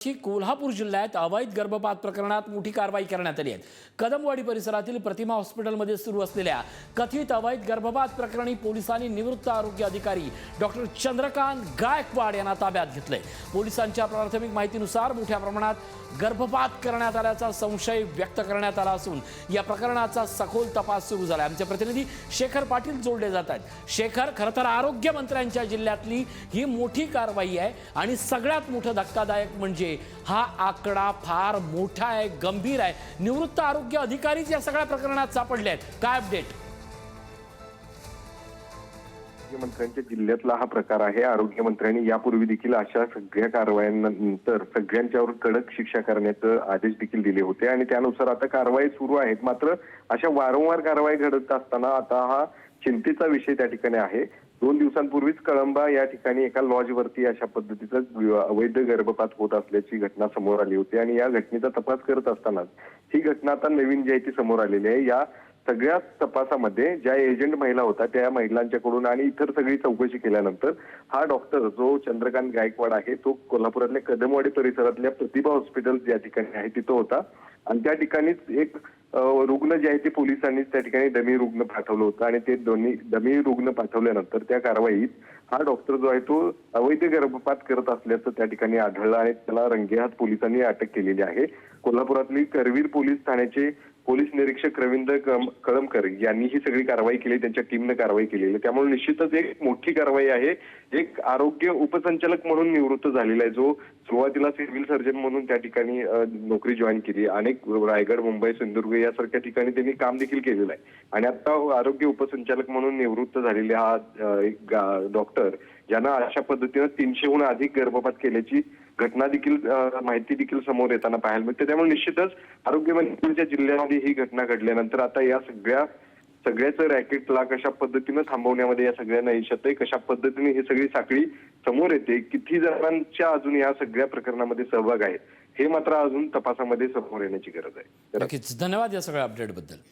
कोल्हापूर जिल्ह्यात अवैध गर्भपात प्रकरणात मोठी कारवाई करण्यात आली आहे। कदमवाडी परिसरातील प्रतिमा हॉस्पिटलमध्ये सुरू असलेल्या कथित अवैध गर्भपात प्रकरणी पोलिसांनी निवृत्त आरोग्य अधिकारी डॉक्टर चंद्रकांत गायकवाड यांना ताब्यात घेतले। पोलिसांच्या प्राथमिक माहितीनुसार मोठ्या प्रमाणात गर्भपात करण्यात आल्याचा संशय व्यक्त करण्यात आला असून या प्रकरणाचा सखोल तपास सुरू झाला आहे। आमचे प्रतिनिधी शेखर पाटील जोडले जात आहेत। शेखर, खरं तर आरोग्य मंत्र्यांच्या जिल्ह्यातली ही मोठी कारवाई आहे आणि सगळ्यात मोठं धक्कादायक म्हणजे हा आकडा फार मोठा आहे, गंभीर आहे। निवृत्त आरोग्य अधिकारीच या सगळ्या प्रकरणात सापडले आहेत। काय अपडेट? मंत्र्यांच्या जिल्ह्यातला हा प्रकार आहे। आरोग्य मंत्र्यांनी यापूर्वी देखील अशा सगळ्या कारवायांनंतर सगळ्यांच्यावर कडक शिक्षा करण्याचे आदेश देखील दिले होते आणि त्यानुसार आता कारवाई सुरू आहेत। मात्र अशा वारंवार कारवाई घडत असताना आता हा चिंतेचा विषय त्या ठिकाणी आहे। 2 दिवसांपूर्वीच कळंबा या ठिकाणी एका लॉजवरती अशा पद्धतीचा अवैध गर्भपात होत असल्याची घटना समोर आली होती आणि या घटनेचा तपास करत असतानाच ही घटना आता नवीन जी आहे ती समोर आलेली आहे। या सगळ्या तपासामध्ये ज्या एजंट महिला होत्या त्या महिलांच्याकडून आणि इतर सगळी चौकशी केल्यानंतर हा डॉक्टर जो चंद्रकांत गायकवाड आहे तो कोल्हापुरातल्या कदमवाडी परिसरातल्या प्रतिभा हॉस्पिटल ज्या ठिकाणी आहे तिथं होता आणि त्या ठिकाणीच एक रुग्ण जे आहे ते पोलिसांनी त्या ठिकाणी डमी रुग्ण पाठवलं होतं आणि ते दोन्ही डमी रुग्ण पाठवल्यानंतर त्या कारवाईत हा डॉक्टर जो आहे तो अवैध गर्भपात करत असल्याचं त्या ठिकाणी आढळलं आणि त्याला रंगेहात पोलिसांनी अटक केलेली आहे। कोल्हापुरातली करवीर पोलीस ठाण्याचे पोलीस निरीक्षक रवींद्र कळमकर यांनी ही सगळी कारवाई केली, त्यांच्या टीमने कारवाई केलेली। त्यामुळे निश्चितच एक मोठी कारवाई आहे। एक आरोग्य उपसंचालक म्हणून निवृत्त झालेला आहे जो सुरुवातीला सिव्हिल सर्जन म्हणून त्या ठिकाणी नोकरी जॉईन केली। अनेक रायगड, मुंबई, सिंधुदुर्ग यासारख्या ठिकाणी त्यांनी काम देखील केलेलं आहे आणि आता आरोग्य उपसंचालक म्हणून निवृत्त झालेले हा एक डॉक्टर ज्यांना अशा पद्धतीने 300हून अधिक गर्भपात केल्याची घटना देखील माहिती देखील समोर येताना पाहायला मिळते। त्यामुळे निश्चितच आरोग्य मंत्र्यांच्या जिल्ह्यामध्ये ही घटना घडल्यानंतर आता या सगळ्याच रॅकेटला कशा पद्धतीने थांबवण्यामध्ये या सगळ्यांना यश येतंय, कशा पद्धतीने ही सगळी साखळी समोर येते, किती जणांच्या अजून या सगळ्या प्रकरणामध्ये सहभाग आहे हे मात्र अजून तपासामध्ये समोर येण्याची गरज आहे। नक्कीच, धन्यवाद या सगळ्या अपडेट बद्दल।